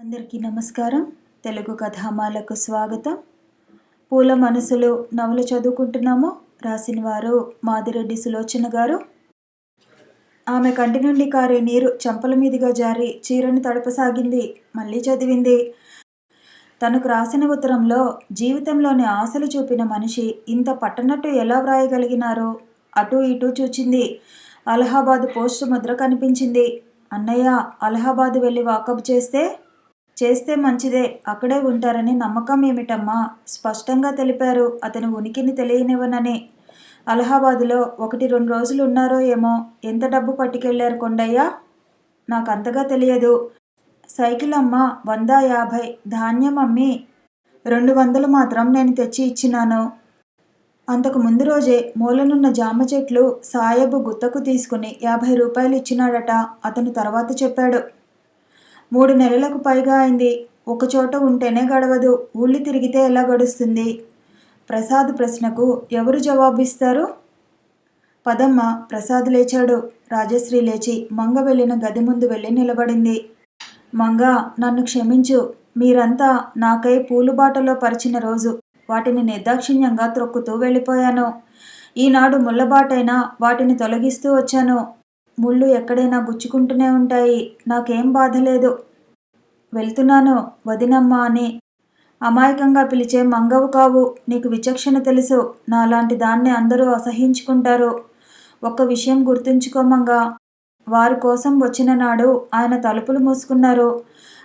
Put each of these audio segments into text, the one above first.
అందరికీ నమస్కారం. తెలుగు కథామాలకు స్వాగతం. పూల మనసులు నవల చదువుకుంటున్నాము. రాసిన వారు మాదిరెడ్డి సులోచన గారు. ఆమె కంటి నుండి కారే నీరు చెంపల మీదుగా జారి చీరను తడపసాగింది. మళ్ళీ చదివింది. తనకు రాసిన ఉత్తరంలో జీవితంలోని ఆశలు చూపిన మనిషి ఇంత పట్టనట్టు ఎలా వ్రాయగలిగినారో అటూ ఇటూ చూచింది. అలహాబాద్ పోస్టు ముద్ర కనిపించింది. అన్నయ్య అలహాబాద్ వెళ్ళి వాకబ్ చేస్తే మంచిదే, అక్కడే ఉంటారని నమ్మకం ఏమిటమ్మా? స్పష్టంగా తెలిపారు అతని ఉనికిని తెలియనివ్వనని. అలహాబాదులో 1-2 రోజులు ఉన్నారో ఏమో. ఎంత డబ్బు పట్టుకెళ్లారు కొండయ్య? నాకంతగా తెలియదు. సైకిల్ అమ్మ 150, ధాన్యం అమ్మి 200 మాత్రం నేను తెచ్చి ఇచ్చినాను. అంతకు ముందు రోజే మూలనున్న జామ చెట్లు సాయబు గుత్తకు తీసుకుని 50 రూపాయలు ఇచ్చినాడట. అతను తర్వాత చెప్పాడు. 3 నెలలకు పైగా అయింది. ఒకచోట ఉంటేనే గడవదు. ఊళ్ళు తిరిగితే ఎలా గడుస్తుంది? ప్రసాద్ ప్రశ్నకు ఎవరు జవాబిస్తారు? పదమ్మ. ప్రసాద్ లేచాడు. రాజశ్రీ లేచి మంగ వెళ్ళిన గది ముందు వెళ్ళి నిలబడింది. మంగ, నన్ను క్షమించు. మీరంతా నాకై పూలుబాటలో పరిచిన రోజు వాటిని నిర్దాక్షిణ్యంగా త్రొక్కుతూ వెళ్ళిపోయాను. ఈనాడు ముళ్ళబాటైనా వాటిని తొలగిస్తూ వచ్చాను. ముళ్ళు ఎక్కడైనా గుచ్చుకుంటూనే ఉంటాయి. నాకేం బాధ లేదు. వెళ్తున్నాను వదినమ్మ అని అమాయకంగా పిలిచే మంగవు కావు. నీకు విచక్షణ తెలుసు. నాలాంటి దాన్ని అందరూ అసహించుకుంటారు. ఒక్క విషయం గుర్తుంచుకోమంగా. వారి కోసం వచ్చిన నాడు ఆయన తలుపులు మూసుకున్నారు.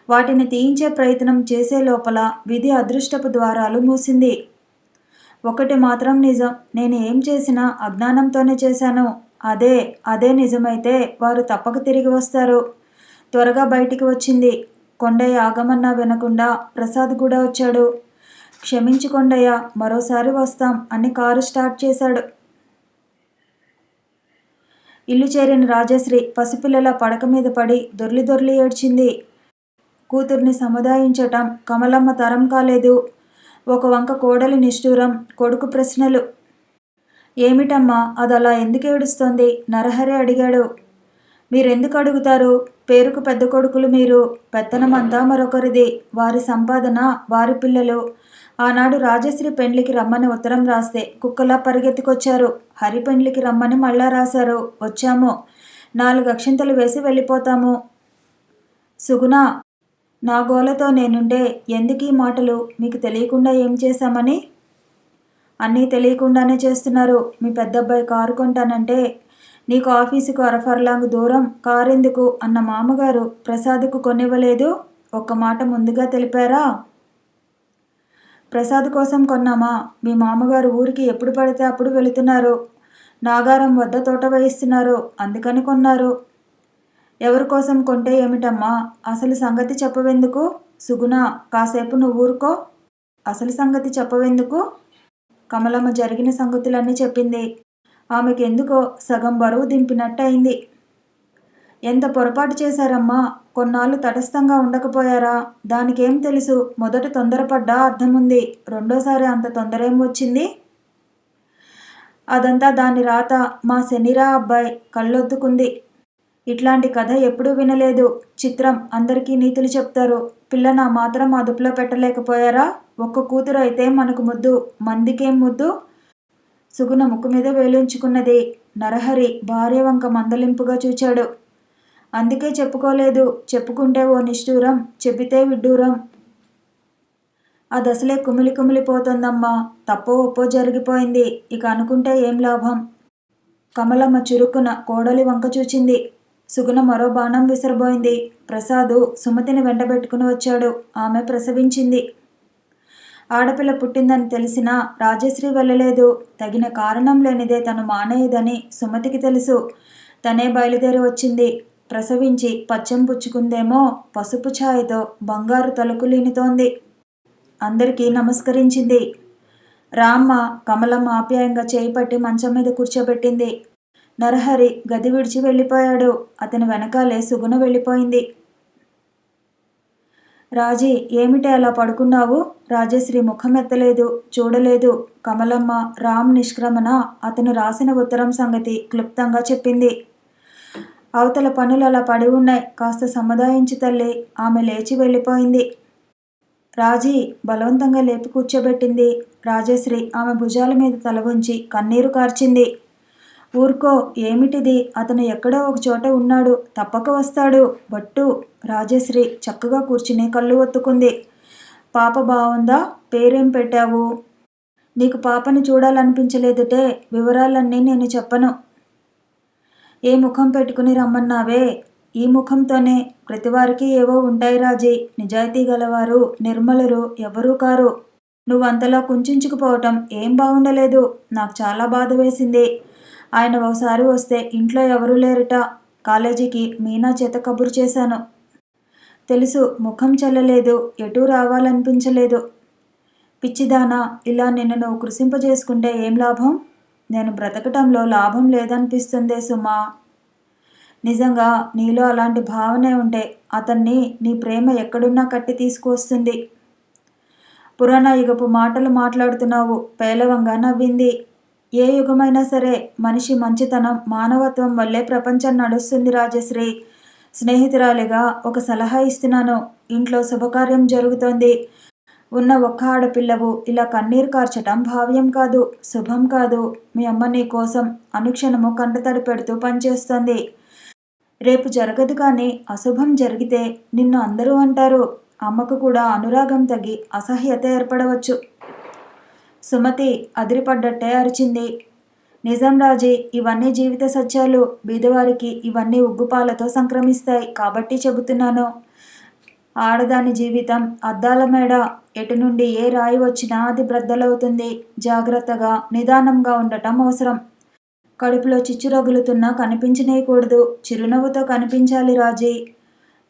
వాటిని తీయించే ప్రయత్నం చేసే లోపల విధి అదృష్టపు ద్వారాలు మూసింది. ఒకటి మాత్రం నిజం. నేను ఏం చేసినా అజ్ఞానంతోనే చేశాను. అదే నిజమైతే వారు తప్పక తిరిగి వస్తారు. త్వరగా బయటికి వచ్చింది. కొండయ్య ఆగమన్నా వినకుండా ప్రసాద్ కూడా వచ్చాడు. క్షమించు కొండయ్య, మరోసారి వస్తాం అని కారు స్టార్ట్ చేశాడు. ఇల్లు చేరిన రాజశ్రీ పసిపిల్లల పడక మీద పడి దొర్లి ఏడ్చింది. కూతుర్ని సముదాయించటం కమలమ్మ తరం కాలేదు. ఒక వంక కోడలి నిష్ఠూరం, కొడుకు ప్రశ్నలు. ఏమిటమ్మా అదలా ఎందుకు ఏడుస్తోంది? నరహరి అడిగాడు. మీరెందుకు అడుగుతారు? పేరుకు పెద్ద కొడుకులు మీరు. పెత్తనమంతా మరొకరిది. వారి సంపాదన, వారి పిల్లలు. ఆనాడు రాజశ్రీ పెండ్లికి రమ్మని ఉత్తరం రాస్తే కుక్కలా పరిగెత్తుకొచ్చారు. హరి పెండ్లికి రమ్మని మళ్ళా రాశారు. వచ్చాము. 4 అక్షింతలు వేసి వెళ్ళిపోతాము. సుగుణ, నా గోలతో నేనుండే ఎందుకీ మాటలు? మీకు తెలియకుండా ఏం చేశామని? అన్నీ తెలియకుండానే చేస్తున్నారు. మీ పెద్దబ్బాయి కారు కొంటానంటే నీకు ఆఫీసుకు 1/2 ఫర్లాంగ్ దూరం కారెందుకు అన్న మామగారు ప్రసాద్కు కొనివ్వలేదు. ఒక్క మాట ముందుగా తెలిపారా? ప్రసాద్ కోసం కొన్నామా? మీ మామగారు ఊరికి ఎప్పుడు పడితే అప్పుడు వెళుతున్నారు. నాగారం వద్ద తోట వేయిస్తున్నారు. అందుకని కొన్నారు. ఎవరి కోసం కొంటే ఏమిటమ్మా? అసలు సంగతి చెప్పవెందుకు? సుగుణ, కాసేపు నువ్వు ఊరుకో. అసలు సంగతి చెప్పవెందుకు? కమలమ్మ జరిగిన సంగతులన్నీ చెప్పింది. ఆమెకు ఎందుకో సగం బరువు దింపినట్టయింది. ఎంత పొరపాటు చేశారమ్మా? కొన్నాళ్ళు తటస్థంగా ఉండకపోయారా? దానికేం తెలుసు? మొదట తొందరపడ్డా అర్థముంది. రెండోసారి అంత తొందరేం వచ్చింది? అదంతా దాని రాత. మా శనిరా అబ్బాయి కళ్ళొత్తుకుంది. ఇట్లాంటి కథ ఎప్పుడూ వినలేదు. చిత్రం. అందరికీ నీతులు చెప్తారు. పిల్ల నా మాత్రం అదుపులో పెట్టలేకపోయారా? ఒక్క కూతురు అయితే మనకు ముద్దు. మందికేం ముద్దు? సుగుణ ముక్కు మీద వేలుంచుకున్నది. నరహరి భార్య వంక మందలింపుగా చూచాడు. అందుకే చెప్పుకోలేదు. చెప్పుకుంటే ఓ నిష్ఠూరం, చెబితే విడ్డూరం. అదసలే కుమిలిపోతోందమ్మా. తప్పో ఒప్పో జరిగిపోయింది. ఇక అనుకుంటే ఏం లాభం? కమలమ్మ చురుక్కున కోడలి వంక చూచింది. సుగుణ మరో బాణం విసరబోయింది. ప్రసాదు సుమతిని వెంటబెట్టుకుని వచ్చాడు. ఆమె ప్రసవించింది. ఆడపిల్ల పుట్టిందని తెలిసినా రాజశ్రీ వెళ్ళలేదు. తగిన కారణం లేనిదే తను మానేయదని సుమతికి తెలుసు. తనే బయలుదేరి వచ్చింది. ప్రసవించి పచ్చం పుచ్చుకుందేమో. పసుపు ఛాయతో బంగారు తలుకులీనుతోంది. అందరికీ నమస్కరించింది. రామ్మ. కమలమ్మ ఆప్యాయంగా చేయి పట్టి మంచం మీద కూర్చోబెట్టింది. నరహరి గది విడిచి వెళ్ళిపోయాడు. అతని వెనకాలే సుగుణ వెళ్ళిపోయింది. రాజీ, ఏమిటి అలా పడుకున్నావు? రాజశ్రీ ముఖం ఎత్తలేదు, చూడలేదు. కమలమ్మ రామ్ నిష్క్రమణ అతను రాసిన ఉత్తరం సంగతి క్లుప్తంగా చెప్పింది. అవతల పనులు అలా పడి ఉన్నాయి, కాస్త సముదాయించు తల్లి. ఆమె లేచి వెళ్ళిపోయింది. రాజీ బలవంతంగా లేపి కూర్చోబెట్టింది. రాజశ్రీ ఆమె భుజాల మీద తల ఉంచి కన్నీరు కార్చింది. ఊరుకో, ఏమిటిది? అతను ఎక్కడో ఒక చోట ఉన్నాడు, తప్పక వస్తాడు. బట్టు. రాజశ్రీ చక్కగా కూర్చుని కళ్ళు ఒత్తుకుంది. పాప బావుందా? పేరేం పెట్టావు? నీకు పాపని చూడాలనిపించలేదుటే, వివరాలన్నీ నేను చెప్పను. ఏ ముఖం పెట్టుకుని రమ్మన్నావే? ఈ ముఖంతోనే. ప్రతివారికి ఏవో ఉంటాయి రాజీ. నిజాయితీ గలవారు, నిర్మలురు ఎవరూ కారు. నువ్వంతలా కుంచుకుపోవటం ఏం బాగుండలేదు. నాకు చాలా బాధ వేసింది. ఆయన ఒకసారి వస్తే ఇంట్లో ఎవరూ లేరుట. కాలేజీకి మీనా చేత కబురు చేశాను. తెలుసు, ముఖం చెల్లలేదు, ఎటూ రావాలనిపించలేదు. పిచ్చిదానా, ఇలా నిన్ను నువ్వు కృశింపజేసుకుంటే ఏం లాభం? నేను బ్రతకటంలో లాభం లేదనిపిస్తుందే సుమా. నిజంగా నీలో అలాంటి భావనే ఉంటే అతన్ని నీ ప్రేమ ఎక్కడున్నా కట్టి తీసుకువస్తుంది. పురాణ యుగపు మాటలు మాట్లాడుతున్నావు, పేలవంగా నవ్వింది. ఏ యుగమైనా సరే మనిషి మంచితనం, మానవత్వం వల్లే ప్రపంచం నడుస్తుంది రాజశ్రీ. స్నేహితురాలిగా ఒక సలహా ఇస్తున్నాను. ఇంట్లో శుభకార్యం జరుగుతోంది. ఉన్న ఒక్క ఆడపిల్లవు ఇలా కన్నీరు కార్చటం భావ్యం కాదు, శుభం కాదు. మీ అమ్మ నీ కోసం అనుక్షణము కంటతడి పెడుతూ పనిచేస్తోంది. రేపు జరగదు కానీ అశుభం జరిగితే నిన్ను అందరూ అంటారు. అమ్మకు కూడా అనురాగం తగ్గి అసహ్యత ఏర్పడవచ్చు. సుమతి అదిరిపడ్డట్టే అరిచింది. నిజం రాజీ, ఇవన్నీ జీవిత సత్యాలు. బీదవారికి ఇవన్నీ ఉగ్గుపాలతో సంక్రమిస్తాయి కాబట్టి చెబుతున్నాను. ఆడదాని జీవితం అద్దాల మేడ. ఎటు నుండి ఏ రాయి వచ్చినా అది బ్రద్దలవుతుంది. జాగ్రత్తగా, నిదానంగా ఉండటం అవసరం. కడుపులో చిచ్చు రగులుతున్నా కనిపించనేయకూడదు. చిరునవ్వుతో కనిపించాలి రాజీ.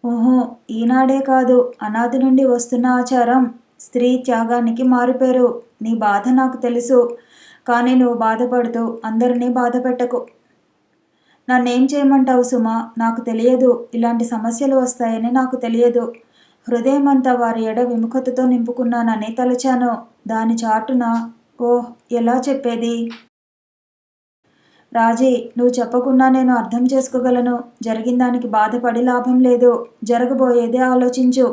ఊహో, ఈనాడే కాదు, అనాది నుండి వస్తున్న ఆచారం. స్త్రీ త్యాగానికి మారుపేరు. నీ బాధ నాకు తెలుసు, కానీ నువ్వు బాధపడుతూ అందరినీ బాధ పెట్టకు. నన్నేం చేయమంటావు సుమా? నాకు తెలియదు. ఇలాంటి సమస్యలు వస్తాయని నాకు తెలియదు. హృదయమంతా వారి ఎడ విముఖతతో నింపుకున్నానని తలచాను. దాని చాటున ఓహ్, ఎలా చెప్పేది? రాజీ, నువ్వు చెప్పకున్నా నేను అర్థం చేసుకోగలను. జరిగిన దానికి బాధపడి లాభం లేదు. జరగబోయేదే ఆలోచించు.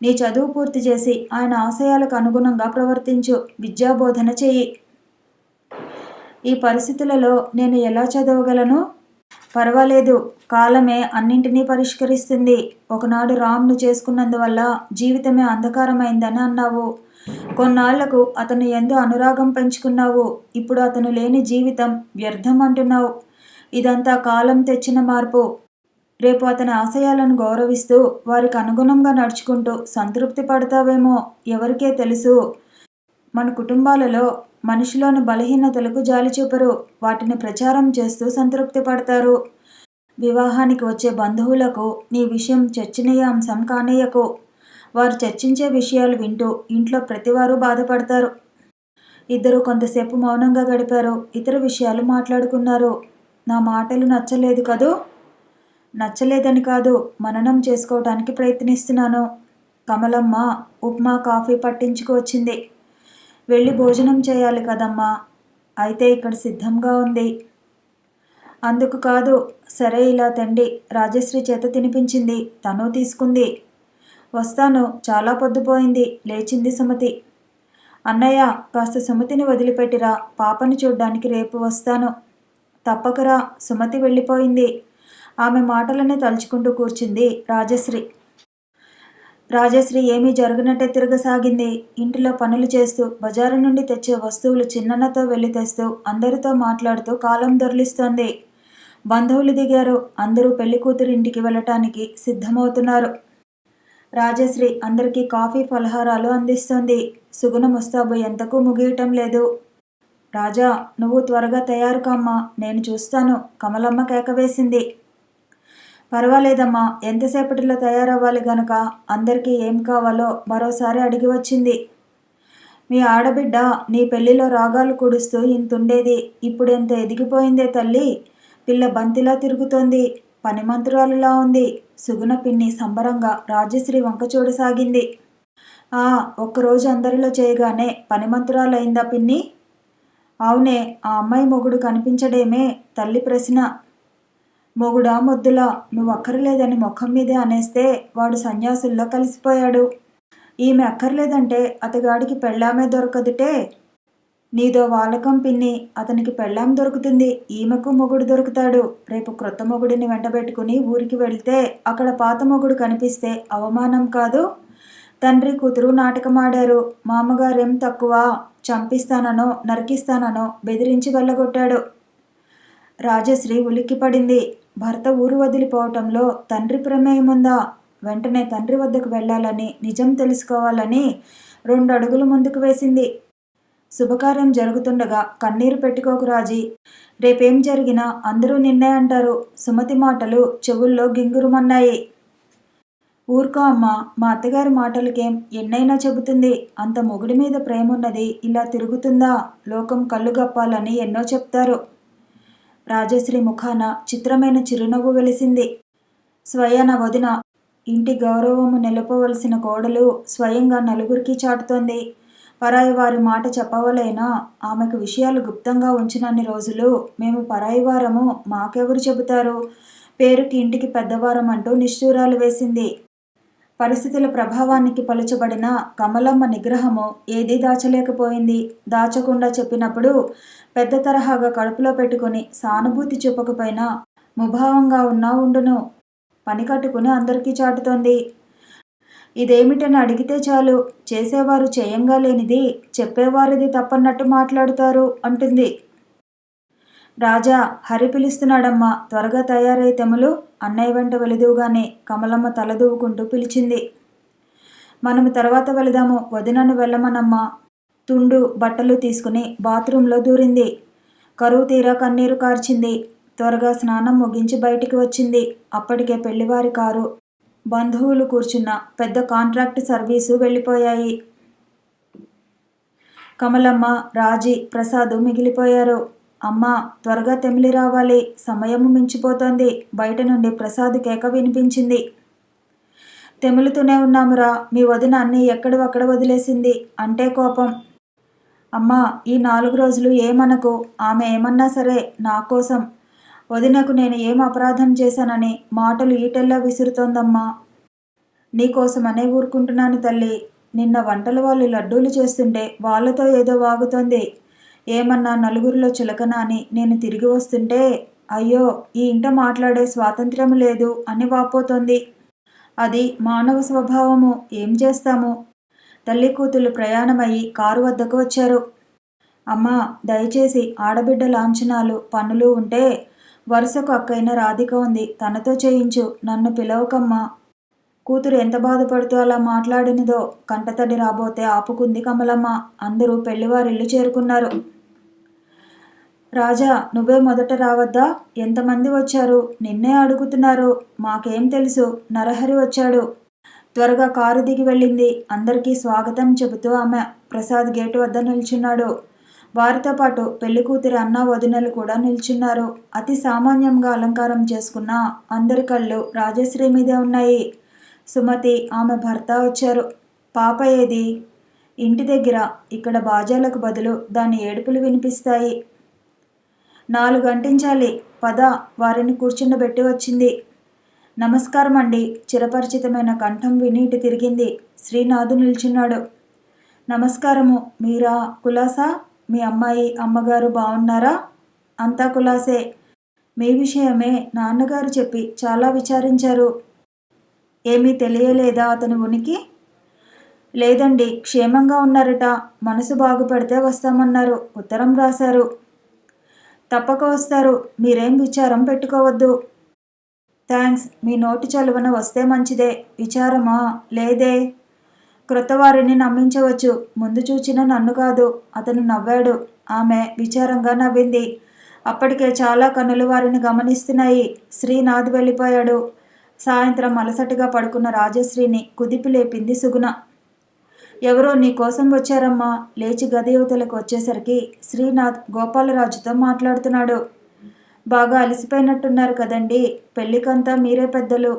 నీ చదువు పూర్తి చేసి ఆయన ఆశయాలకు అనుగుణంగా ప్రవర్తించు. విద్యాబోధన చెయ్యి. ఈ పరిస్థితులలో నేను ఎలా చదవగలను? పర్వాలేదు, కాలమే అన్నింటినీ పరిష్కరిస్తుంది. ఒకనాడు రామ్ను చేసుకున్నందువల్ల జీవితమే అంధకారమైందని అన్నావు. కొన్నాళ్లకు అతను ఎంతో అనురాగం పెంచుకున్నావు. ఇప్పుడు అతను లేని జీవితం వ్యర్థం అంటున్నావు. ఇదంతా కాలం తెచ్చిన మార్పు. రేపు అతని ఆశయాలను గౌరవిస్తూ వారికి అనుగుణంగా నడుచుకుంటూ సంతృప్తి పడతావేమో, ఎవరికే తెలుసు. మన కుటుంబాలలో మనిషిలోని బలహీనతలకు జాలి చూపరు. వాటిని ప్రచారం చేస్తూ సంతృప్తి పడతారు. వివాహానికి వచ్చే బంధువులకు నీ విషయం చర్చనీయాంశం కానీయకు. వారు చర్చించే విషయాలు వింటూ ఇంట్లో ప్రతివారు బాధపడతారు. ఇద్దరు కొంతసేపు మౌనంగా గడిపారు. ఇతర విషయాలు మాట్లాడుకున్నారు. నా మాటలు నచ్చలేదు కదూ? నచ్చలేదని కాదు, మననం చేసుకోవటానికి ప్రయత్నిస్తున్నాను. కమలమ్మ ఉప్మా కాఫీ పట్టించుకు వచ్చింది. వెళ్ళి భోజనం చేయాలి కదమ్మా? అయితే ఇక్కడ సిద్ధంగా ఉంది. అందుకు కాదు. సరే, ఇలా తండి. రాజశ్రీ చేత తినిపించింది. తను తీసుకుంది. వస్తాను, చాలా పొద్దుపోయింది. లేచింది సుమతి. అన్నయ్య, కాస్త సుమతిని వదిలిపెట్టిరా. పాపని చూడ్డానికి రేపు వస్తాను. తప్పకరా. సుమతి వెళ్ళిపోయింది. ఆమె మాటలనే తలుచుకుంటూ కూర్చుంది రాజశ్రీ. రాజశ్రీ ఏమీ జరగనట్టే తిరగసాగింది. ఇంటిలో పనులు చేస్తూ, బజారు నుండి తెచ్చే వస్తువులు చిన్నన్నతో వెళ్ళి తెస్తూ, అందరితో మాట్లాడుతూ కాలం దొర్లిస్తోంది. బంధువులు దిగారు. అందరూ పెళ్లి కూతురు ఇంటికి వెళ్ళటానికి సిద్ధమవుతున్నారు. రాజశ్రీ అందరికీ కాఫీ, ఫలహారాలు అందిస్తోంది. సుగుణ ముస్తాబు ఎంతకు ముగియటం లేదు. రాజా, నువ్వు త్వరగా తయారు కమ్మా, నేను చూస్తాను. కమలమ్మ కేకవేసింది. పర్వాలేదమ్మా, ఎంతసేపటిలో తయారవ్వాలి గనక అందరికీ ఏం కావాలో మరోసారి అడిగి వచ్చింది. మీ ఆడబిడ్డ నీ పెళ్లిలో రాగాలు కూడుస్తూ ఇంతుండేది. ఇప్పుడెంత ఎదిగిపోయిందే తల్లి. పిల్ల బంతిలా తిరుగుతోంది. పనిమంతురాలులా ఉంది. సుగుణ పిన్ని సంబరంగా రాజశ్రీ వంక చూడసాగింది. ఒక్కరోజు అందరిలో చేయగానే పనిమంతురాలైందా పిన్ని? అవునే, ఆ అమ్మాయి మొగుడు కనిపించడేమే? తల్లి ప్రశ్న. మొగుడా మొద్దులా నువ్వు అక్కర్లేదని ముఖం మీదే అనేస్తే వాడు సన్యాసుల్లో కలిసిపోయాడు. ఈమె అక్కర్లేదంటే అతగాడికి పెళ్ళామే దొరకదుటే. నీదో వాలకం పిన్ని, అతనికి పెళ్ళాం దొరుకుతుంది, ఈమెకు మొగుడు దొరుకుతాడు. రేపు క్రొత్త మొగుడిని వెంటబెట్టుకుని ఊరికి వెళ్తే అక్కడ పాత మొగుడు కనిపిస్తే అవమానం కాదు? తండ్రి కూతురు నాటకమాడారు. మామగారేం తక్కువ, చంపిస్తాననో నరికిస్తాననో బెదిరించి వెళ్ళగొట్టాడు. రాజశ్రీ ఉలిక్కిపడింది. భర్త ఊరు వదిలిపోవటంలో తండ్రి ప్రమేయముందా? వెంటనే తండ్రి వద్దకు వెళ్ళాలని, నిజం తెలుసుకోవాలని 2 అడుగులు ముందుకు వేసింది. శుభకార్యం జరుగుతుండగా కన్నీరు పెట్టుకోకు రాజీ. రేపేం జరిగినా అందరూ నిన్నే అంటారు. సుమతి మాటలు చెవుల్లో గింగురుమన్నాయి. ఊరుకో అమ్మా, మా అత్తగారి మాటలకేం ఎన్నైనా చెబుతుంది. అంత మొగుడి మీద ప్రేమున్నది ఇలా తిరుగుతుందా? లోకం కళ్ళు గప్పాలని ఎన్నో చెప్తారు. రాజశ్రీ ముఖాన చిత్రమైన చిరునవ్వు వెలిసింది. స్వయాన వదిన, ఇంటి గౌరవము నిలపవలసిన కోడలు స్వయంగా నలుగురికి చాటుతోంది. పరాయి వారి మాట చెప్పవలేనా? ఆమెకు విషయాలు గుప్తంగా ఉంచినన్ని రోజులు మేము పరాయివారము, మాకెవరు చెబుతారు? పేరుకి ఇంటికి పెద్దవారం అంటూ నిష్ఠూరాలు వేసింది. పరిస్థితుల ప్రభావానికి పలుచబడిన కమలమ్మ నిగ్రహము ఏదీ దాచలేకపోయింది. దాచకుండా చెప్పినప్పుడు పెద్ద తరహాగా కడుపులో పెట్టుకుని సానుభూతి చూపకపోయినా ముభావంగా ఉన్నా ఉండును. పని కట్టుకుని అందరికీ చాటుతోంది. ఇదేమిటని అడిగితే చాలు, చేసేవారు చేయంగా లేనిది చెప్పేవారిది తప్పన్నట్టు మాట్లాడుతారు అంటుంది. రాజా, హరి పిలుస్తున్నాడమ్మా, త్వరగా తయారై తెములు. అన్నయ్య వెంట వెళుదువుగానే కమలమ్మ తలదూవుకుంటూ పిలిచింది. మనము తర్వాత వెళదాము, వదినను వెళ్ళమనమ్మా. తుండు బట్టలు తీసుకుని బాత్రూంలో దూరింది. కరువు తీరా కన్నీరు కార్చింది. త్వరగా స్నానం ముగించి బయటికి వచ్చింది. అప్పటికే పెళ్లివారి కారు, బంధువులు కూర్చున్న పెద్ద కాంట్రాక్ట్ సర్వీసు వెళ్ళిపోయాయి. కమలమ్మ, రాజీ, ప్రసాదు మిగిలిపోయారు. అమ్మా, త్వరగా తెమిలి రావాలి, సమయము మించిపోతోంది. బయట నుండి ప్రసాద్ కేక వినిపించింది. తెములుతూనే ఉన్నామురా, మీ వదిన అన్నీ ఎక్కడవక్కడ వదిలేసింది అంటే కోపం. అమ్మా, ఈ 4 రోజులు ఏమనకు. ఆమె ఏమన్నా సరే నా కోసం. వదినకు నేను ఏం అపరాధం చేశానని మాటలు ఈటెల్లా విసురుతోందమ్మా. నీకోసమనే ఊరుకుంటున్నాను తల్లి. నిన్న వంటల వాళ్ళు లడ్డూలు చేస్తుంటే వాళ్ళతో ఏదో వాగుతోంది. ఏమన్నా నలుగురిలో చులకన అని నేను తిరిగి వస్తుంటే, అయ్యో, ఈ ఇంట మాట్లాడే స్వాతంత్ర్యం లేదు అని వాపోతోంది. అది మానవ స్వభావము, ఏం చేస్తాము? తల్లి కూతుళ్ళు ప్రయాణమయ్యి కారు వద్దకు వచ్చారు. అమ్మా, దయచేసి ఆడబిడ్డ లాంఛనాలు పనులు ఉంటే వరుసకు అక్కైన రాధిక ఉంది, తనతో చేయించు, నన్ను పిలవకమ్మా. కూతురు ఎంత బాధపడుతూ అలా మాట్లాడినదో. కంటతడి రాబోతే ఆపుకుంది కమలమ్మ. అందరూ పెళ్లివారిల్లు చేరుకున్నారు. రాజా, నువ్వే మొదట రావద్దా? ఎంతమంది వచ్చారు? నిన్నే అడుగుతున్నారు. మాకేం తెలుసు, నరహరి వచ్చాడు. త్వరగా కారు దిగి వెళ్ళింది. అందరికీ స్వాగతం చెబుతూ ఆమె. ప్రసాద్ గేటు వద్ద నిల్చున్నాడు. వారితో పాటు పెళ్లికూతురి అన్న వదినలు కూడా నిల్చున్నారు. అతి సామాన్యంగా అలంకారం చేసుకున్న అందరి కళ్ళు రాజశ్రీ మీదే ఉన్నాయి. సుమతి, ఆమె భర్త వచ్చారు. పాప ఏది? ఇంటి దగ్గర. ఇక్కడ బాజాలకు బదులు దాని ఏడుపులు వినిపిస్తాయి. 4 అంటించాలి. పద, వారిని కూర్చుండబెట్టి వచ్చింది. నమస్కారం అండి. చిరపరిచితమైన కంఠం విని ఇటు తిరిగింది. శ్రీనాథు నిల్చున్నాడు. నమస్కారము. మీరా? కులాసా? మీ అమ్మాయి అమ్మగారు బాగున్నారా? అంతా కులాసే. మీ విషయమే నాన్నగారు చెప్పి చాలా విచారించారు. ఏమీ తెలియలేదా అతని ఉనికి? లేదండి, క్షేమంగా ఉన్నారట. మనసు బాగుపడితే వస్తామన్నారు. ఉత్తరం రాశారు. తప్పక వస్తారు. మీరేం విచారం పెట్టుకోవద్దు. థ్యాంక్స్. మీ నోటి చలువన వస్తే మంచిదే. విచారమా? లేదే. క్రొత్తవారిని నమ్మించవచ్చు. ముందు చూచిన నన్ను కాదు. అతను నవ్వాడు. ఆమె విచారంగా నవ్వింది. అప్పటికే చాలా కన్నులు వారిని గమనిస్తున్నాయి. శ్రీనాథ్ వెళ్ళిపోయాడు. సాయంత్రం అలసటగా పడుకున్న రాజశ్రీని కుదిపి లేపింది సుగుణ. ఎవరో నీ కోసం వచ్చారమ్మా. లేచి గది యువతలకు వచ్చేసరికి శ్రీనాథ్ గోపాలరాజుతో మాట్లాడుతున్నాడు. బాగా అలసిపోయినట్టున్నారు కదండి, పెళ్ళికంతా మీరే పెద్దలు.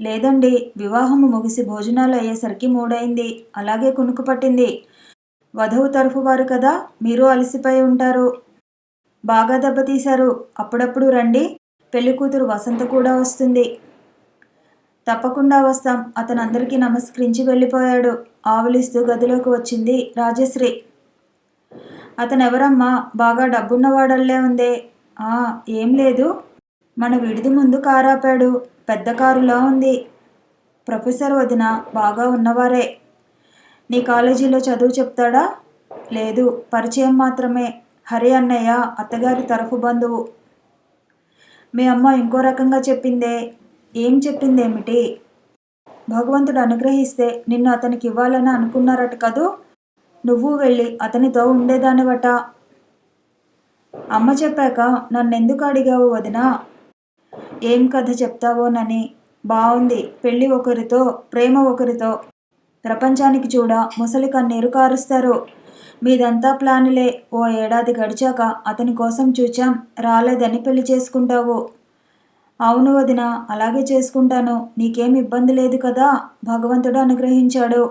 లేదండి, వివాహము ముగిసి భోజనాలు అయ్యేసరికి 3 అయింది. అలాగే కునుకు పట్టింది. వధువు తరఫు వారు కదా, మీరు అలసిపోయి ఉంటారు. బాగా దెబ్బతీశారు. అప్పుడప్పుడు రండి. పెళ్లి కూతురు వసంత కూడా వస్తుంది. తప్పకుండా వస్తాం. అతను అందరికీ నమస్కరించి వెళ్ళిపోయాడు. ఆవులిస్తూ గదిలోకి వచ్చింది రాజశ్రీ. అతనెవరమ్మా? బాగా డబ్బున్నవాడల్లే ఉందే. ఏం లేదు. మన విడిది ముందు కారాపాడు. పెద్ద కారులా ఉంది. ప్రొఫెసర్ వదిన బాగా ఉన్నవారే. నీ కాలేజీలో చదువు చెప్తాడా? లేదు, పరిచయం మాత్రమే. హరి అన్నయ్య అత్తగారి తరఫు బంధువు. మీ అమ్మ ఇంకో రకంగా చెప్పిందే. ఏం చెప్పిందేమిటి? భగవంతుడు అనుగ్రహిస్తే నిన్ను అతనికి ఇవ్వాలని అనుకున్నారట కదూ. నువ్వు వెళ్ళి అతనితో ఉండేదానివట. అమ్మ చెప్పాక నన్నెందుకు అడిగావు వదినా? ఏం కథ చెప్తావోనని. బావుంది. పెళ్ళి ఒకరితో, ప్రేమ ఒకరితో. ప్రపంచానికి చూడ ముసలి కన్నీరు కారుస్తారు. మీదంతా ప్లానులే. ఓ ఏడాది గడిచాక అతని కోసం చూచాం, రాలేదని పెళ్లి చేసుకుంటావు. అవును వదిన, అలాగే చేసుకుంటాను. నీకేం ఇబ్బంది లేదు కదా. భగవంతుడు అనుగ్రహించాడు.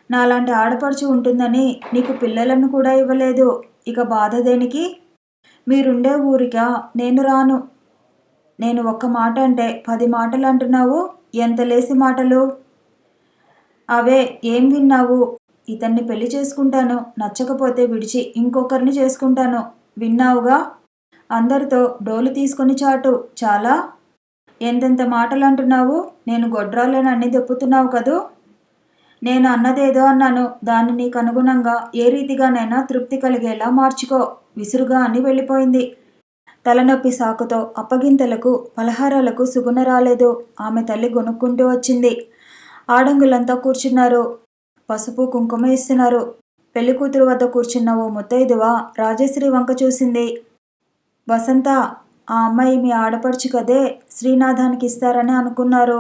నాలాంటి ఆడపడుచు ఉంటుందని నీకు పిల్లలను కూడా ఇవ్వలేదు. ఇక బాధ దేనికి? మీరుండే ఊరికా నేను రాను. నేను ఒక్క మాట అంటే 10 మాటలు అంటున్నావు. ఎంత లేసి మాటలు అవే. ఏం విన్నావు? ఇతన్ని పెళ్లి చేసుకుంటాను, నచ్చకపోతే విడిచి ఇంకొకరిని చేసుకుంటాను. విన్నావుగా. అందరితో డోలు తీసుకొని చాటు. చాలా. ఎంతెంత మాటలు అంటున్నావు. నేను గొడ్రాలేనని దెప్పుతున్నావు కదూ. నేను అన్నదేదో అన్నాను. దాన్ని నీకు అనుగుణంగా ఏ రీతిగానైనా తృప్తి కలిగేలా మార్చుకో. విసురుగా అని వెళ్ళిపోయింది. తలనొప్పి సాకుతో అప్పగింతలకు పలహారాలకు సుగుణ రాలేదు. ఆమె తల్లి గొనుక్కుంటూ వచ్చింది. ఆడంగులంతా కూర్చున్నారు. పసుపు కుంకుమ ఇస్తున్నారు. పెళ్లికూతురు వద్ద కూర్చున్న ఓ ముత్తైదువ రాజశ్రీ వంక చూసింది. వసంత, ఆ అమ్మాయి మీ ఆడపడుచు కదే. శ్రీనాథానికి ఇస్తారని అనుకున్నారు.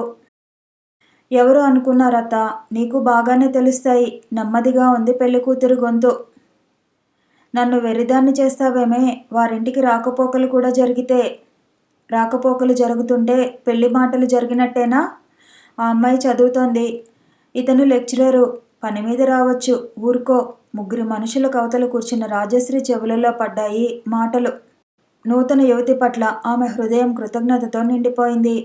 ఎవరు అనుకున్నారత్త? నీకు బాగానే తెలుస్తాయి. నెమ్మదిగా ఉంది పెళ్లికూతురు గొంతు. నన్ను వెర్రిదాన్ని చేస్తావేమే. వారింటికి రాకపోకలు కూడా జరిగితే. రాకపోకలు జరుగుతుంటే పెళ్లి మాటలు జరిగినట్టేనా? ఆ అమ్మాయి చదువుతోంది. ఇతను లెక్చరరు. పని మీద రావచ్చు. ఊరుకో. 3 మనుషుల కవతలు కూర్చున్న రాజశ్రీ చెవులలో పడ్డాయి మాటలు. నూతన యువతి పట్ల ఆమె హృదయం కృతజ్ఞతతో నిండిపోయింది.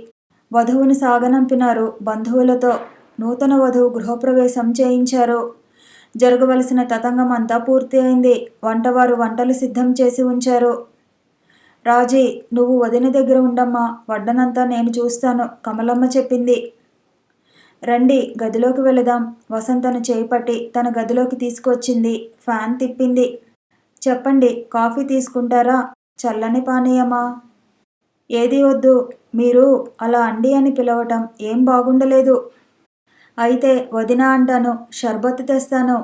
వధువుని సాగనంపినారు బంధువులతో. నూతన వధువు గృహప్రవేశం చేయించారు. జరగవలసిన తతంగం అంతా పూర్తి అయింది. వంటవారు వంటలు సిద్ధం చేసి ఉంచారు. రాజీ, నువ్వు వదిన దగ్గర ఉండమ్మా. వడ్డనంతా నేను చూస్తాను, కమలమ్మ చెప్పింది. రండి, గదిలోకి వెళదాం. వసంతను చేయిపట్టి తన గదిలోకి తీసుకువచ్చింది. ఫ్యాన్ తిప్పింది. చెప్పండి, కాఫీ తీసుకుంటారా? చల్లని పానీయమా? ఏది వద్దు. మీరు అలా అండి అని పిలవటం ఏం బాగుండలేదు. అయితే వదిన అంటాను. షర్బత్ తెస్తాను.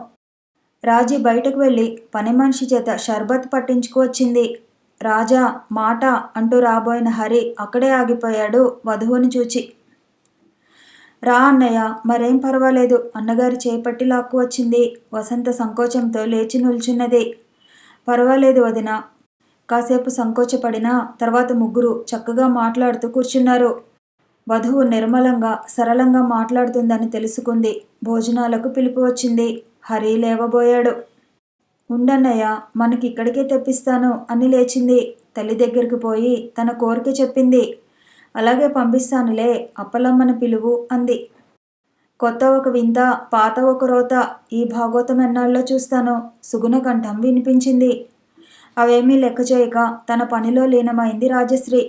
రాజీ బయటకు వెళ్ళి పని మనిషి చేత షర్బత్ పట్టించుకువచ్చింది. రాజా, మాట అంటూ రాబోయిన హరి అక్కడే ఆగిపోయాడు వధువుని చూచి. రా అన్నయ్య, మరేం పర్వాలేదు. అన్నగారి చేపట్టి లాక్కు వచ్చింది. వసంత సంకోచంతో లేచి నిల్చున్నది. పర్వాలేదు వదిన. కాసేపు సంకోచపడినా తర్వాత ముగ్గురు చక్కగా మాట్లాడుతూ కూర్చున్నారు. వధువు నిర్మలంగా సరళంగా మాట్లాడుతుందని తెలుసుకుంది. భోజనాలకు పిలుపు వచ్చింది. హరి లేవబోయాడు. ఉండన్నయ్య, మనకిక్కడికే తెప్పిస్తాను అని లేచింది. తల్లి దగ్గరికి పోయి తన కోరిక చెప్పింది. అలాగే పంపిస్తానులే. అప్పలమ్మని పిలువు అంది. కొత్త ఒక వింత, పాత ఒక రోత. ఈ భాగవతం ఎన్నాళ్ళలో చూస్తాను. సుగుణ కంఠం వినిపించింది. అవేమీ లెక్క చేయక తన పనిలో లీనమైంది రాజశ్రీ.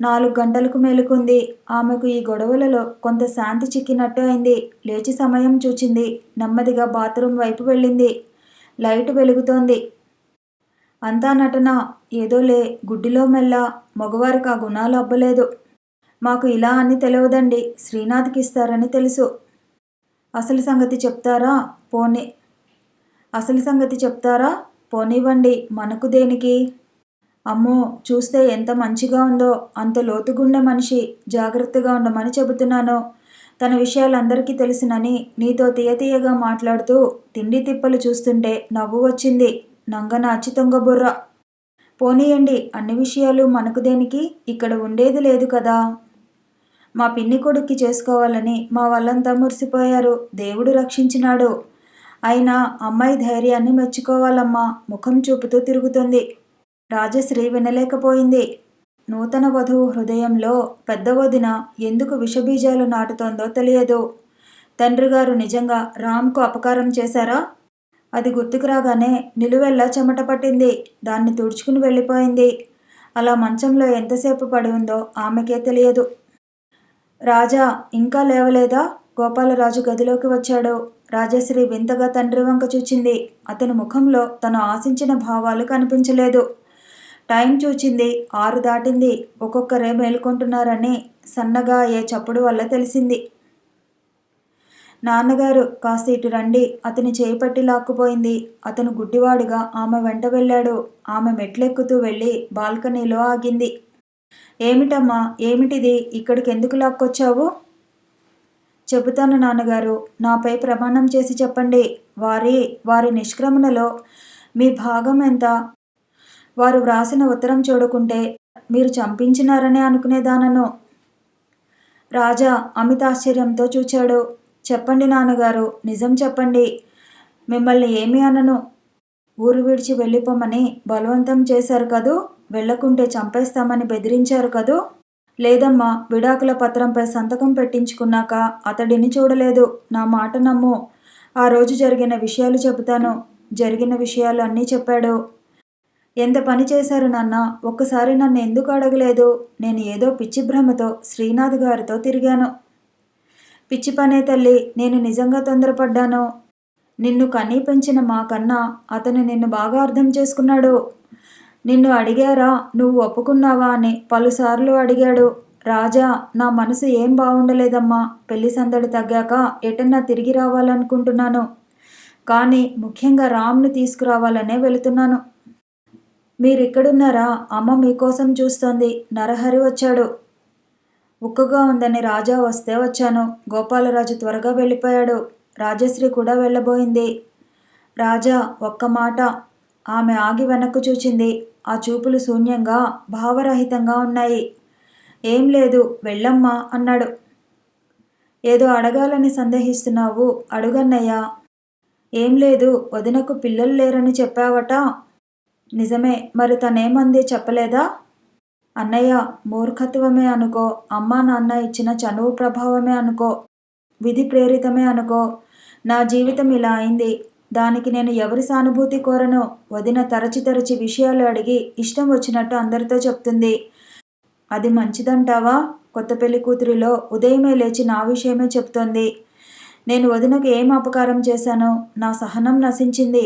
4 గంటలకు మేలుకుంది. ఆమెకు ఈ గొడవలలో కొంత శాంతి చిక్కినట్టు అయింది. లేచి సమయం చూచింది. నెమ్మదిగా బాత్రూం వైపు వెళ్ళింది. లైటు వెలుగుతోంది. అంతా నటన. ఏదోలే, గుడ్డిలో మెల్ల. మగవారికి ఆ గుణాలు అబ్బలేదు. మాకు ఇలా అని తెలియదండి. శ్రీనాథ్కి ఇస్తారని తెలుసు. అసలు సంగతి చెప్తారా? పోనివ్వండి. మనకు దేనికి? అమ్మో, చూస్తే ఎంత మంచిగా ఉందో. అంత లోతుగుండె మనిషి. జాగ్రత్తగా ఉండమని చెబుతున్నాను. తన విషయాలందరికీ తెలుసునని నీతో తీయతీయగా మాట్లాడుతూ తిండి తిప్పలు చూస్తుంటే నవ్వు వచ్చింది. నంగనాచి తొంగబుర్ర. పోనీయండి, అన్ని విషయాలు మనకు దేనికి? ఇక్కడ ఉండేది లేదు కదా. మా పిన్ని కొడుక్కి చేసుకోవాలని మా వాళ్ళంతా మురిసిపోయారు. దేవుడు రక్షించినాడు. అయినా అమ్మాయి ధైర్యాన్ని మెచ్చుకోవాలమ్మా. ముఖం చూపుతూ తిరుగుతుంది. రాజశ్రీ వినలేకపోయింది. నూతన వధువు హృదయంలో పెద్ద వదిన ఎందుకు విషబీజాలు నాటుతోందో తెలియదు. తండ్రిగారు నిజంగా రామ్కు అపకారం చేశారా? అది గుర్తుకు రాగానే నిలువెల్లా చెమట పట్టింది. దాన్ని తుడుచుకుని వెళ్ళిపోయింది. అలా మంచంలో ఎంతసేపు పడి ఉందో ఆమెకే తెలియదు. రాజా ఇంకా లేవలేదా? గోపాలరాజు గదిలోకి వచ్చాడు. రాజశ్రీ వింతగా తండ్రి వంక చూచింది. అతని ముఖంలో తను ఆశించిన భావాలు కనిపించలేదు. టైం చూచింది. 6 దాటింది. ఒక్కొక్కరే మేల్కొంటున్నారని సన్నగా అయ్యే చప్పుడు వల్ల తెలిసింది. నాన్నగారు కాస్త ఇటు రండి. అతని చేయి పట్టి లాక్కుపోయింది. అతను గుడ్డివాడుగా ఆమె వెంట వెళ్ళాడు. ఆమె మెట్లెక్కుతూ వెళ్ళి బాల్కనీలో ఆగింది. ఏమిటమ్మా, ఏమిటిది? ఇక్కడికి ఎందుకు లాక్కొచ్చావు? చెబుతాను నాన్నగారు. నాపై ప్రమాణం చేసి చెప్పండి. వారి నిష్క్రమణలో మీ భాగం ఎంత? వారు వ్రాసిన ఉత్తరం చూడకుంటే మీరు చంపించినారనే అనుకునేదానను. రాజా అమితాశ్చర్యంతో చూచాడు. చెప్పండి నాన్నగారు, నిజం చెప్పండి. మిమ్మల్ని ఏమీ అనను. ఊరు విడిచి వెళ్ళిపోమని బలవంతం చేశారు కదూ? వెళ్లకుంటే చంపేస్తామని బెదిరించారు కదూ? లేదమ్మా, విడాకుల పత్రంపై సంతకం పెట్టించుకున్నాక అతడిని చూడలేదు. నా మాట నమ్ము. ఆ రోజు జరిగిన విషయాలు చెబుతాను. జరిగిన విషయాలు అన్నీ చెప్పాడు. ఎంత పని చేశారు నాన్న? ఒక్కసారి నన్ను ఎందుకు అడగలేదు? నేను ఏదో పిచ్చి భ్రమతో శ్రీనాథ్ గారితో తిరిగాను. పిచ్చి పనే తల్లి, నేను నిజంగా తొందరపడ్డాను. నిన్ను కనీ పెంచిన మా కన్నా అతను నిన్ను బాగా అర్థం చేసుకున్నాడు. నిన్ను అడిగారా, నువ్వు ఒప్పుకున్నావా అని పలుసార్లు అడిగాడు. రాజా, నా మనసు ఏం బాగుండలేదమ్మా. పెళ్లి సందడి తగ్గాక ఎటన్నా తిరిగి రావాలనుకుంటున్నాను. కానీ ముఖ్యంగా రామ్ను తీసుకురావాలనే వెళుతున్నాను. మీరిక్కడున్నారా? అమ్మ మీకోసం చూస్తోంది. నరహరి వచ్చాడు. ఉక్కుగా ఉందని రాజా వస్తే వచ్చాను. గోపాలరాజు త్వరగా వెళ్ళిపోయాడు. రాజశ్రీ కూడా వెళ్ళబోయింది. రాజా, ఒక్క మాట. ఆమె ఆగి వెనక్కు చూచింది. ఆ చూపులు శూన్యంగా భావరహితంగా ఉన్నాయి. ఏం లేదు, వెళ్ళమ్మా అన్నాడు. ఏదో అడగాలని సందేహిస్తున్నావు, అడుగన్నయ్యా. ఏం లేదు, వదినకు పిల్లలు లేరని చెప్పావట. నిజమే, మరి తనేమంది చెప్పలేదా? అన్నయ్య, మూర్ఖత్వమే అనుకో, అమ్మా నాన్న ఇచ్చిన చనువు ప్రభావమే అనుకో, విధి ప్రేరితమే అనుకో. నా జీవితం ఇలా అయింది. దానికి నేను ఎవరి సానుభూతి కోరను. వదిన తరచి విషయాలు అడిగి ఇష్టం వచ్చినట్టు అందరితో చెప్తుంది. అది మంచిదంటావా? కొత్త పెళ్లి కూతురిలో ఉదయమే లేచి నా విషయమే చెప్తోంది. నేను వదినకు ఏం అపకారం చేశానో? నా సహనం నశించింది.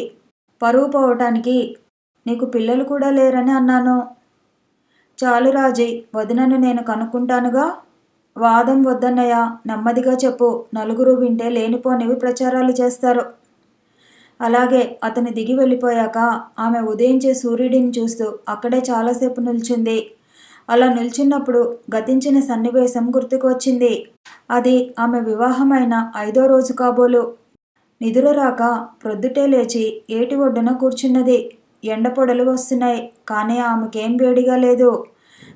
పరువు పోవటానికి నీకు పిల్లలు కూడా లేరని అన్నాను. చాలు రాజీ, వదినను నేను కనుక్కుంటానుగా. వాదం వద్దన్నయ్య, నెమ్మదిగా చెప్పు. నలుగురు వింటే లేనిపోనివి ప్రచారాలు చేస్తారు. అలాగే. అతను దిగి వెళ్ళిపోయాక ఆమె ఉదయించే సూర్యుడిని చూస్తూ అక్కడే చాలాసేపు నిల్చుంది. అలా నిల్చున్నప్పుడు గతించిన సన్నివేశం గుర్తుకు వచ్చింది. అది ఆమె వివాహమైన 5వ రోజు కాబోలు. నిదుర రాక ప్రొద్దుటే లేచి ఏటి ఒడ్డున కూర్చున్నది. ఎండపొడలు వస్తున్నాయి, కానీ ఆమెకేం వేడిగా లేదు.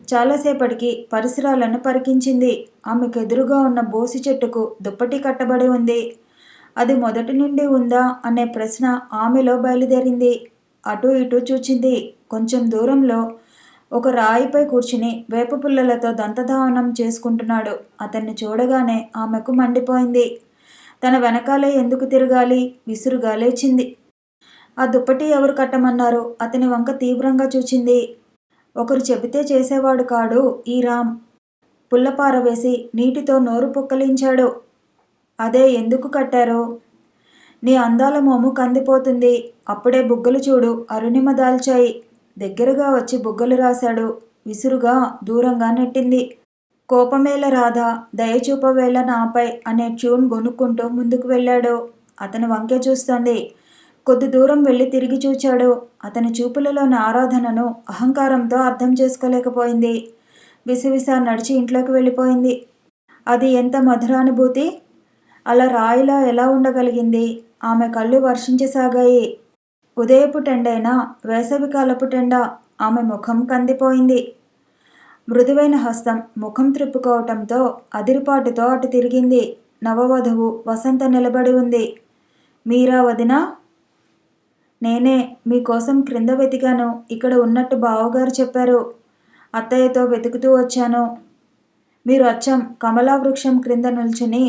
చాలాసేపటికి పరిసరాలను పరికించింది. ఆమెకెదురుగా ఉన్న బోసి చెట్టుకు దుప్పటి కట్టబడి ఉంది. అది మొదటి నుండి ఉందా అనే ప్రశ్న ఆమెలో బయలుదేరింది. అటూ ఇటూ చూచింది. కొంచెం దూరంలో ఒక రాయిపై కూర్చుని వేప పుల్లలతో దంతధావనం చేసుకుంటున్నాడు. అతన్ని చూడగానే ఆమెకు మండిపోయింది. తన వెనకాలే ఎందుకు తిరగాలి? విసురుగా లేచింది. ఆ దుప్పటి ఎవరు కట్టమన్నారు? అతని వంక తీవ్రంగా చూచింది. ఒకరు చెబితే చేసేవాడు కాడు ఈ రామ్. పుల్లపారవేసి నీటితో నోరు పుక్కలించాడు. అదే ఎందుకు కట్టారు? నీ అందాల మోము కందిపోతుంది. అప్పుడే బుగ్గలు చూడు, అరుణిమ దాల్చాయి. దగ్గరగా వచ్చి బుగ్గలు రాశాడు. విసురుగా దూరంగా నెట్టింది. కోపమేల రాధా, దయచూపవేళ నాపై అనే ట్యూన్ గొనుక్కుంటూ ముందుకు వెళ్ళాడు. అతని వంకే చూస్తోంది. కొద్ది దూరం వెళ్ళి తిరిగి చూచాడు. అతని చూపులలోని ఆరాధనను అహంకారంతో అర్థం చేసుకోలేకపోయింది. విసవిస నడిచి ఇంట్లోకి వెళ్ళిపోయింది. అది ఎంత మధురానుభూతి! అలా రాయిలా ఎలా ఉండగలిగింది? ఆమె కళ్ళు వర్షించసాగాయి. ఉదయపు టెండైనా వేసవికాలపు టెండ. ఆమె ముఖం కందిపోయింది. మృదువైన హస్తం ముఖం త్రిప్పుకోవటంతో అదిరిపాటుతో అటు తిరిగింది. నవవధువు వసంత నిలబడి ఉంది. మీరా వదినా? నేనే. మీకోసం క్రింద వెతికాను. ఇక్కడ ఉన్నట్టు బావగారు చెప్పారు. అత్తయ్యతో వెతుకుతూ వచ్చాను. మీరు అచ్చం కమలా వృక్షం క్రింద నిల్చుని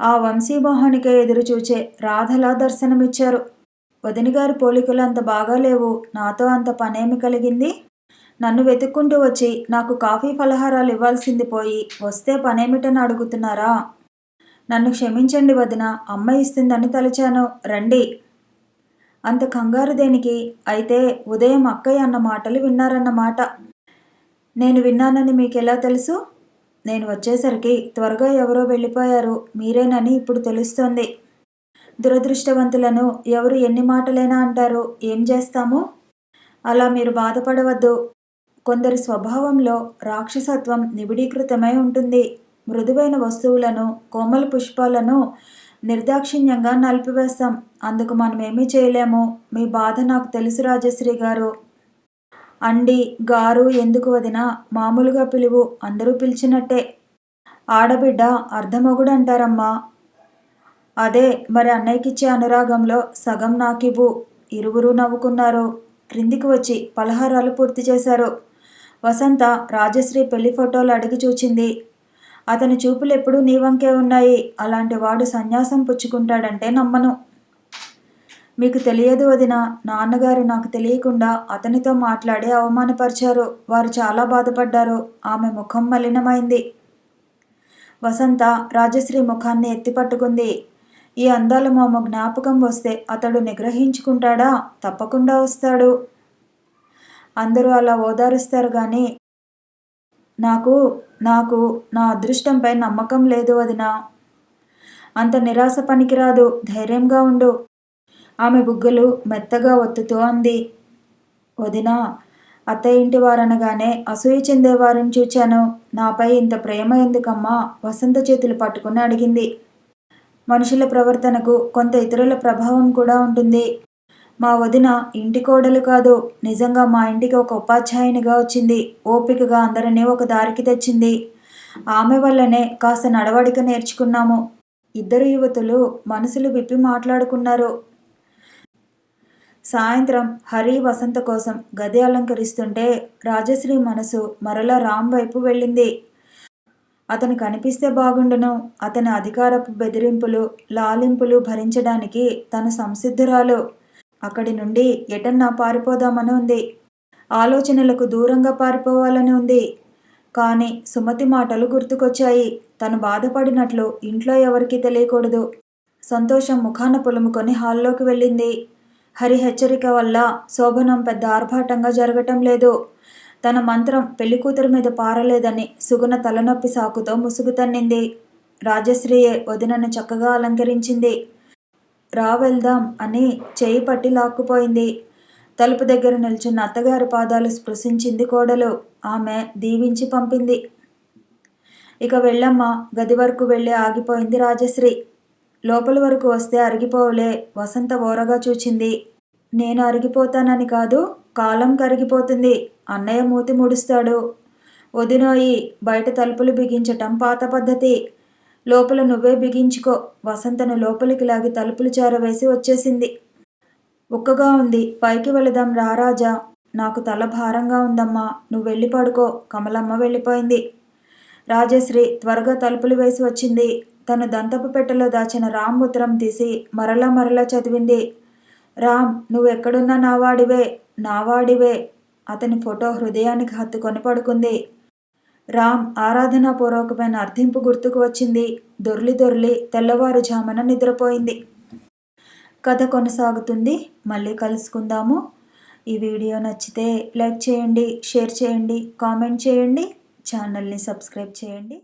ఆ వంశీమోహనికే ఎదురుచూచే రాధలా దర్శనమిచ్చారు. వదినగారి పోలికలు అంత బాగా లేవు. నాతో అంత పనేమి కలిగింది? నన్ను వెతుక్కుంటూ వచ్చి నాకు కాఫీ ఫలహారాలు ఇవ్వాల్సింది పోయి వస్తే పనేమిటని అడుగుతున్నారా? నన్ను క్షమించండి వదిన, అమ్మ ఇస్తుందని తలిచాను, రండి. అంత కంగారు దేనికి? అయితే ఉదయం అక్కయ్య అన్న మాటలు విన్నారన్నమాట. నేను విన్నానని మీకెలా తెలుసు? నేను వచ్చేసరికి త్వరగా ఎవరో వెళ్ళిపోయారు, మీరేనని ఇప్పుడు తెలుస్తోంది. దురదృష్టవంతులను ఎవరు ఎన్ని మాటలైనా అంటారు, ఏం చేస్తాము? అలా మీరు బాధపడవద్దు. కొందరి స్వభావంలో రాక్షసత్వం నిబిడీకృతమై ఉంటుంది. మృదువైన వస్తువులను, కోమల పుష్పాలను నిర్దాక్షిణ్యంగా నలిపివేస్తాం. అందుకు మనమేమీ చేయలేము. మీ బాధ నాకు తెలుసు రాజశ్రీ గారు. అండి, గారు ఎందుకు వదినా? మామూలుగా పిలువు, అందరూ పిలిచినట్టే. ఆడబిడ్డ అర్ధమొగుడు అంటారమ్మా. అదే మరి అన్నయ్యకిచ్చే అనురాగంలో సగం నాకివ్వు. ఇరువురు నవ్వుకున్నారు. క్రిందికి వచ్చి పలహారాలు పూర్తి చేశారు. వసంత రాజశ్రీ పెళ్లి ఫోటోలు అడిగి చూచింది. అతని చూపులు ఎప్పుడూ నీ వంకే ఉన్నాయి. అలాంటి వాడు సన్యాసం పుచ్చుకుంటాడంటే నమ్మను. మీకు తెలియదు వదిన, నాన్నగారు నాకు తెలియకుండా అతనితో మాట్లాడి అవమానపరిచారు. వారు చాలా బాధపడ్డారు. ఆమె ముఖం మలినమైంది. వసంత రాజశ్రీ ముఖాన్ని ఎత్తిపట్టుకుంది. ఈ అందాల మామ జ్ఞాపకం వస్తే అతడు నిగ్రహించుకుంటాడా? తప్పకుండా వస్తాడు. అందరూ అలా ఓదారుస్తారు గాని నాకు నా అదృష్టంపై నమ్మకం లేదు వదినా. అంత నిరాశ పనికిరాదు, ధైర్యంగా ఉండు. ఆమె బుగ్గలు మెత్తగా ఒత్తుతూ అంది. వదినా, అత్తయ్య ఇంటి వారనగానే అసూయ చెందేవారిని చూచాను. నాపై ఇంత ప్రేమ ఎందుకమ్మా? వసంత చేతులు పట్టుకుని అడిగింది. మనుషుల ప్రవర్తనకు కొంత ఇతరుల ప్రభావం కూడా ఉంటుంది. మా వదిన ఇంటి కోడలు కాదు, నిజంగా మా ఇంటికి ఒక ఉపాధ్యాయునిగా వచ్చింది. ఓపికగా అందరినీ ఒక దారికి తెచ్చింది. ఆమె వల్లనే కాస్త నడవడిక నేర్చుకున్నాము. ఇద్దరు యువతులు మనసులు విప్పి మాట్లాడుకున్నారు. సాయంత్రం హరి వసంత కోసం గది అలంకరిస్తుంటే రాజశ్రీ మనసు మరలా రామ్ వైపు వెళ్ళింది. అతను కనిపిస్తే బాగుండును. అతని అధికారపు బెదిరింపులు, లాలింపులు భరించడానికి తను సంసిద్ధురాలు. అక్కడి నుండి ఎటన్నా పారిపోదామని ఉంది. ఆలోచనలకు దూరంగా పారిపోవాలని ఉంది. కానీ సుమతి మాటలు గుర్తుకొచ్చాయి. తను బాధపడినట్లు ఇంట్లో ఎవరికీ తెలియకూడదు. సంతోషం ముఖాన పులుముకొని హాల్లోకి వెళ్ళింది. హరి హెచ్చరిక వల్ల శోభనం పెద్ద ఆర్భాటంగా జరగటం లేదు. తన మంత్రం పెళ్లికూతురు మీద పారలేదని సుగుణ తలనొప్పి సాకుతో ముసుగు తన్నింది. రాజశ్రీయే వదినను చక్కగా అలంకరించింది. రా వెళ్దాం అని చేయి పట్టి లాక్కుపోయింది. తలుపు దగ్గర నిల్చున్న అత్తగారి పాదాలు స్పృశించింది కోడలు. ఆమె దీవించి పంపింది. ఇక వెళ్ళమ్మా. గది వరకు వెళ్ళి ఆగిపోయింది రాజశ్రీ. లోపల వరకు వస్తే అరిగిపోవులే. వసంత ఓరగా చూచింది. నేను అరిగిపోతానని కాదు, కాలం కరిగిపోతుంది. అన్నయ్య మూతి ముడుస్తాడు. వదినోయి, బయట తలుపులు బిగించటం పాత పద్ధతి. లోపల నువ్వే బిగించుకో. వసంతను లోపలికి లాగి తలుపులు చేరవేసి వచ్చేసింది. ఉక్కగా ఉంది, పైకి వెళదాం రారాజా. నాకు తల భారంగా ఉందమ్మా, నువ్వు వెళ్ళి పడుకో. కమలమ్మ వెళ్ళిపోయింది. రాజశ్రీ త్వరగా తలుపులు వేసి వచ్చింది. తను దంతపు పెట్టెలో దాచిన రామ్ ఉత్తరం తీసి మరలా చదివింది. రామ్, నువ్వెక్కడున్నా నావాడివే. అతని ఫోటో హృదయానికి హత్తుకొని పడుకుంది. రామ్ ఆరాధనాపూర్వకమైన అర్థింపు గుర్తుకు వచ్చింది. దొర్లి తెల్లవారుజామున నిద్రపోయింది. కథ కొనసాగుతుంది. మళ్ళీ కలుసుకుందాము. ఈ వీడియో నచ్చితే లైక్ చేయండి, షేర్ చేయండి, కామెంట్ చేయండి, ఛానల్ని సబ్స్క్రైబ్ చేయండి.